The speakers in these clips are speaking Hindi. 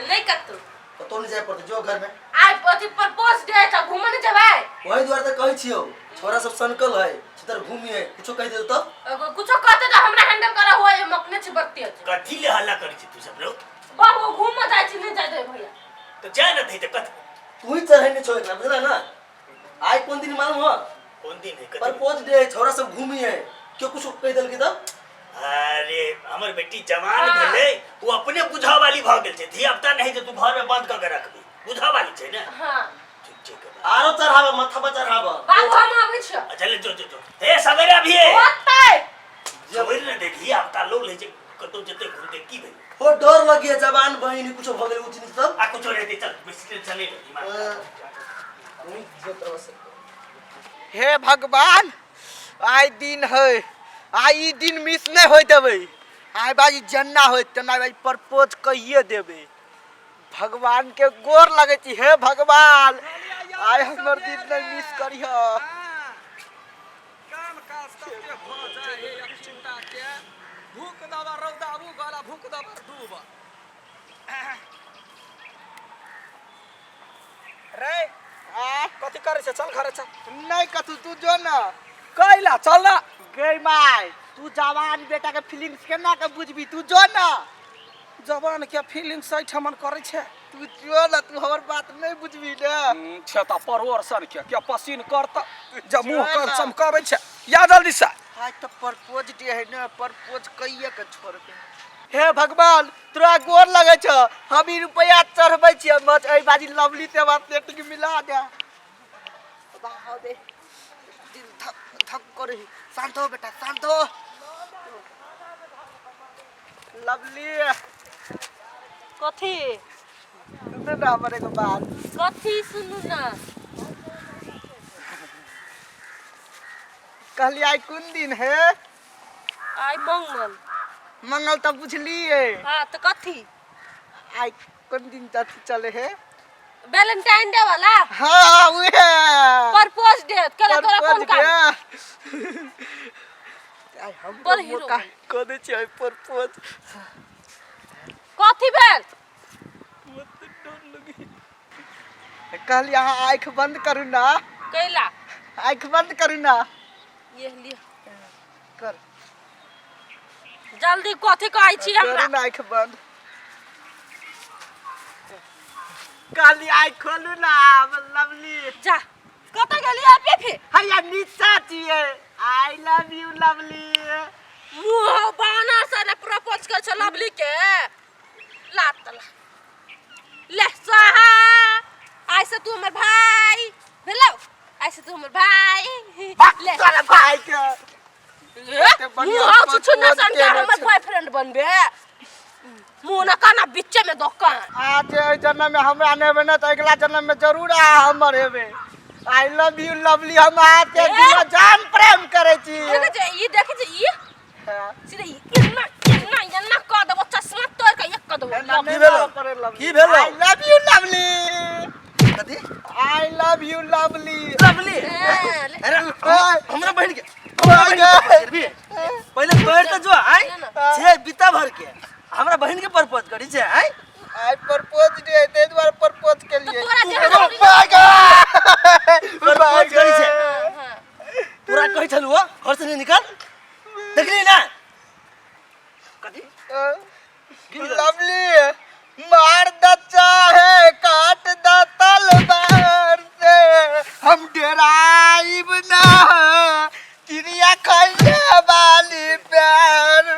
नहीं कतू तो नहीं जाए पड़ते जो घर में आज पति प्रपोज डे था घूमने जबाय वही द्वार तक कहै छियो छोरा सब सनकल है छितर घूमी है कुछो कह दे तो कुछ कहते तो हमरा हैंडल करा हुआ है मकने छी बत्ती है कथी ले हल्ला करै छी तू सब लोग बाबू घूम जाय छी नहीं जाय दे भैया तो जा न थई त कथ तू ही चढ़े नहीं छोड़ ना बुझला ना आज कौन दिन मालूम हो कौन दिन है प्रपोज डे है छोरा सब घूमी है क्यों कुछ कह देल के तब अरे हमर बेटी जवान भेले वो अपने बुझा वाली भ गेल छै धिया पुता नहीं जे तू घर में बंद क के रखबी बुझा वाली छै ना हां ठीक छै आरो चढ़ावा माथा पर चढ़ावा बाबू हम आबै छ चल जो हे सवेरा भी है होतै सवेरे न देखी आपता लोग ले जे कतो जते घूमते की भेल हो डर लगिए जवान बहिनी कुछ भ गेल उचित तब आ कुछ रहते चल बेसी चले दिमाग हे भगवान आई दिन है आई दिन मिस नहीं होई देबे आई बाजी जन्ना होई तना बाजी प्रपोज कहिए देबे भगवान के गोर लगे छी हे भगवान आई हमर दिन नहीं मिस करियो काम काज सबके भ जाए हे एक चिंता के भूख दबा रौदा आबू गला भूख दबा डूब रे कथी करे छ चल घर चल नहीं कतू तू जो ना कैला चल ना गई माय तू जवान बेटा के फीलिंग्स केना के बुझबी तू जो ना जवान के फीलिंग सही ठमन करे छे तू जो ना तू हमर बात नहीं बुझबी ना छता परवर सन के पसीन करता जब मुंह कर चमकावे छे या जल्दी से आज तो प्रपोज डे है ना प्रपोज कहिए के छोड़ के हे भगवान तोरा गोर लगे छ हम ई रुपया चढ़बै छी मत ए बाजी लवली से बात सेटिंग मिला दे बाहर दे दिल धक धक करे शांत हो बेटा शांत हो लवली कथी सुन ना हमरे को बात कथी सुनू ना कहली आई कौन दिन है आई मंगल मंगल तो बुझलिए हां तो कथी आई कौन दिन तक चले है वैलेंटाइन डे वाला हां वो है प्रपोज डे करा तोरा कौन काम आई हम पर हीरो का को दे छी प्रपोज कथी भेल मत डर लगी कहली यहाँ आँख बंद करू ना कैला आँख बंद करू ना ये लिए कर जल्दी कथी कहै छी हमरा करू ना आँख बंद कहली आँख खोलू ना लवली जा कत गेली आपे फिर हैया नीचा छिए आई लव यू लवली मुंह बाना से प्रपोज कर छ लवली के लातला ले साहा ऐसे तू हमर भाई भेलो ऐसे तू हमर भाई ले तोरा भाई के मुंह छुछु ना सन के हमर बॉयफ्रेंड बनबे मुंह ना काना बीच में दुकान आज जन्म में हमरा ने बने तो अगला जन्म में जरूर आ हमर हेबे आई लव यू लवली हम आते दिल जान प्रेम करे छी ये देखे जे ये सीधे इन्ना कह देबो चश्मा तोड़ के एक कह देबो की भेलो आई लव यू लवली कथी I love you lovely lovely अरे हमरा बहन के पहले बैठ तो जो आई छे बिता भर के हमरा बहन के प्रपोज करी छे आई आई प्रपोज डे ते द्वारा प्रपोज के लिए प्रपोज करी छे पूरा कहि छलु हो घर से नहीं निकल देखली ना कथी लवली मार द चाहे काट द तलवार से हम डराइब ना चिड़िया खइले वाली प्यार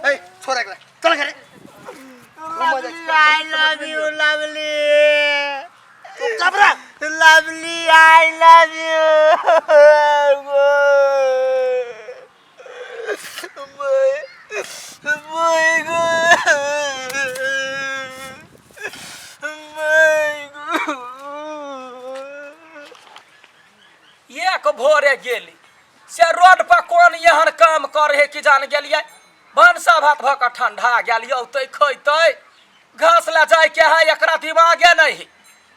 ए छोरा के चल करे I love you, lovely. Jabra Lovely, I love you. एक भोरे गेली से रोड पर कौन एहन काम करे कि जान गेलिए भनसा भात भ के ठंडा गेलिए औते खैते घास ला जाए के है एकरा दिमागे नहीं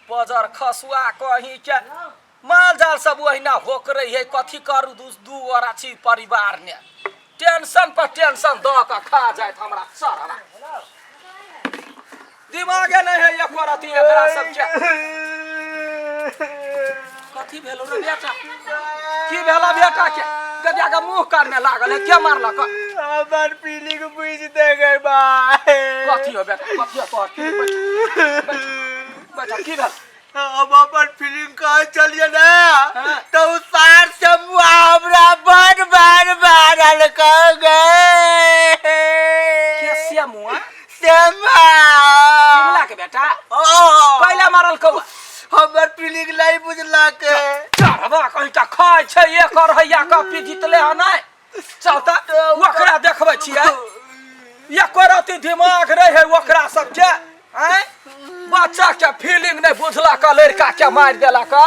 पजर खसुआ कहीं के माल जाल सब ओहिना होक रही है कथी करू दू और छी परिवार ने टेंशन पर टेंशन द के खा जाए हमरा सारा दिमागे नहीं है एक बार अति एकरा सब के कथी भेलो रे बेटा की भेला बेटा के गदिया के मुंह कान में लागल है के मारलक हमर फीलिंग बुझ दे गए बा कथी हो बेटा कथी हो बेटा की भेल अब अपन फीलिंग कहाँ चलिए ना तो सार से मुहावरा बार बार मारल कर गए के श्यामुआ श्यामा शिमला के बेटा पहले मारल कौआ हमर फीलिंग नहीं बुझला के चढ़बा कहीं का खाय छै एक रहैया कॉपी जीतले ह नहीं चलता ओकरा देखबै छियै एको रति दिमाग रहे है ओकरा सब के हैं बच्चा के फीलिंग नहीं बुझला का लड़का के मार देला का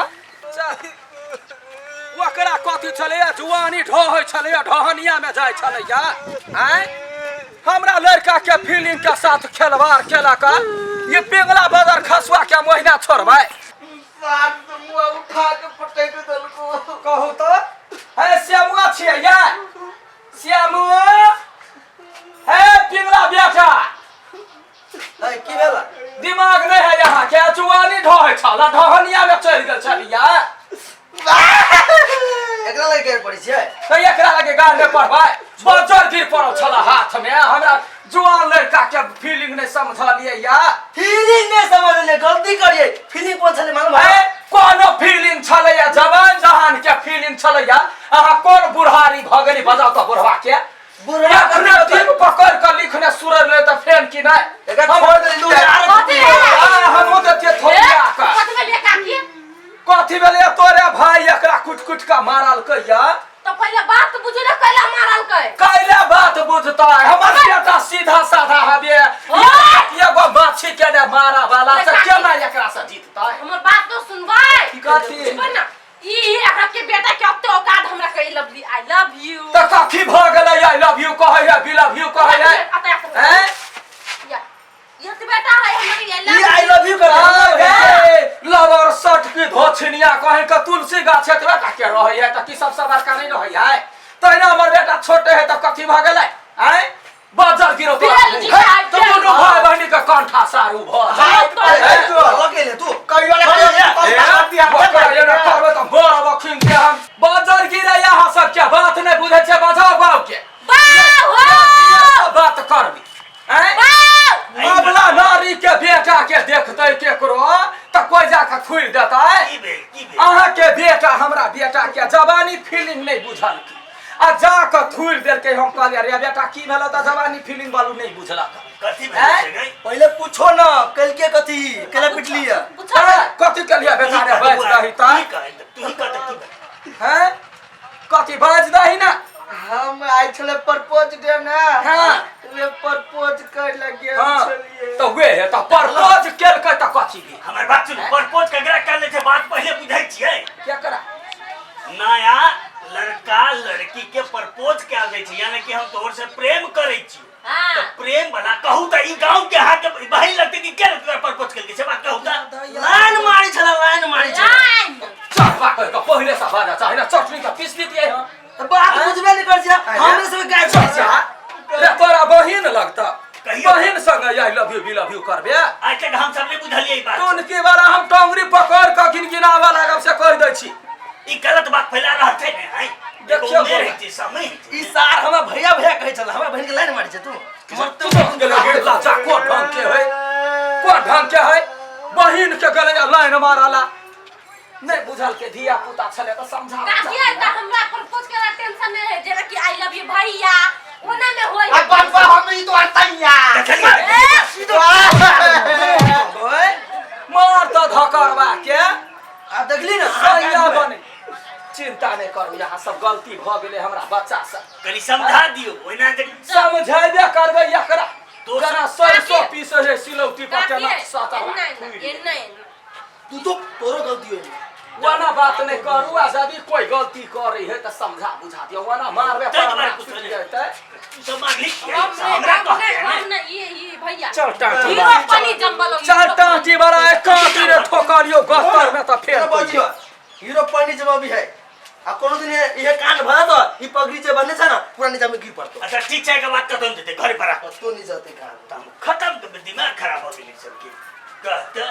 ओकरा कथी छले जुआनी ढोहै छले ढहनिया में जाय छले या हैं हमरा लड़का के फीलिंग के साथ खेलवार केला का ये पिंगला बाजार खसुआ के महीना छोड़बै सार से मुआ उठा के पटक देलको कहू तो है श्यामुआ छियै या श्यामुआ है पिंगला बेटा है की भेला दिमाग नहीं है यहाँ के जुआनी ढोहै छला ढहनिया में चढ़ गेल छलिया एकरा लगे गिर पड़ी छै तो एकरा लगे गाड़ में पड़बै बजर गिर पड़ल छला हाथ में हमरा जुआन लड़का के फीलिंग नहीं समझलिए या फीलिंग नहीं समझले गलती करिए फीलिंग कोन छले मालूम है है कोनो फीलिंग छले या जवान जहान के फीलिंग छले या अहाँ कोन बुढ़ारी भगनी बजाओ तो बुढ़वा के बुढ़वा अपना टीम पकड़ कर लिखने सुरर ले तो फेन की नहीं एका छोड़ दे लू हम देते थोड़िया का कथी भेलिए काकी कथी भेले तोरे भाई एकरा कुट कुट का मारल कहिया तो पहले बात बुझू ना कैला मारल कै कैले बात बुझता है हमर बेटा सीधा साधा हबे एगो माछी के ने मारा वाला से केना एकरा से जीतता है हमर बात तो सुनबै कथी सुन ना ई एकरा के बेटा के अब तो औकात हमरा कहि लवली आई लव यू तो कथी भ गेलै आई लव यू कहै है वी लव यू कहै है हैं ये तो बेटा है हमर ये आई लव यू कर लवर सट की धोछनिया कहे के तुलसी गाछ है बेटा के रहै है त की सब बड़का नहीं रहै है तैना हमर बेटा छोटे है त कथी भ गेलै हैं बाजार गिरो तो दोनों भाई बहनी का कंठा सारू भ अकेले तू कहियो बाजार गिरे यहाँ सब क्या बात नहीं बुझे छे बजाओ बाव के बात करबी अबला नारी के बेटा के देखते केकरो त कोई जाके थुर देता है अहाँ के बेटा हमरा बेटा के जवानी फीलिंग नहीं बुझल की आ जाके थुर देल के हम कहलिए रे बेटा की भेलो त जवानी फीलिंग वालू नहीं बुझला कथी भेल छै पहले पूछो ना कल के कथी केला पिटली है कथी के लिए बेटा रे बाज दही त तू ही कहत की हैं कथी बाज दही ना हम आइ छले प्रपोज डे ना हां वे प्रपोज कर लगे हां छलिए तो वे है त प्रपोज केल के त कथी भी हमर बात सुन प्रपोज ककरा कर ले छै बात पहले बुझै छियै क्या करा नया लड़का लड़की के प्रपोज कर दै छै यानी कि हम तोर से प्रेम करै छी हां तो प्रेम वाला कहू त ई गांव के हाथ के बहिन लगते कि के तोरा प्रपोज कर के छै बात कहू त लाइन मारी छला लाइन मारी छला चढ़वा के तो पहले से बाजा चाहे ना चटनी का पीस देती है बात बुझबे नहीं कर छै हमरे से गाय छै रे तोरा बहिन लगता कहियो बहिन संग आई लव यू करबे आज तक हम सब ने बुझलिए ई बात तोन के बारा हम टंगरी पकड़ के गिनगिनावा लागब से कह दै छी ई गलत बात फैला रहल छै ने आई देखियो मेरे छै समय ई सार हमरा भैया भैया कहै छला हमरा बहिन के लाइन मारी छै तू तू तो गेले गेला जा को ढंग के है को ढंग के है बहिन के गले लाइन मारला नहीं बुझल के धिया पुता छले तो समझा काकी त हमरा प्रपोज करा टेंशन नहीं है जेना कि आई लव यू भैया ओना में होई आ बाबा हम ई तो अतैया ओए मार तो धकरवा के आ देखली ना सैया बने चिंता नहीं करू यहाँ सब गलती भ गेले हमरा बच्चा से कनी समझा दियो ओना जे समझाइबे करबे एकरा तो जना 100 पीस है सिलौटी पर काकी केना साता ये नहीं तू तो तोरो गलती होई वाना बात नहीं करू आ यदि कोई गलती करे है तो समझा बुझा दियो वाना मारबे पर कुछ नहीं जाते तू सब मांग ली हमरा हम ना ये भैया चल टाटी हीरो पानी जंबल चल टाटी बड़ा एक काटी रे ठोकरियो गस्तर में तो फेर बजियो हीरो पंडित जब भी है आ कोनो दिन ये कांड भए तो ई पगड़ी जे बने छ ना पूरा नीचा में गिर पड़तो अच्छा ठीक छै के बात कतन देते घर पर आ तो नहीं जाते कहां खत्म तो दिमाग खराब हो गेल सबके कहते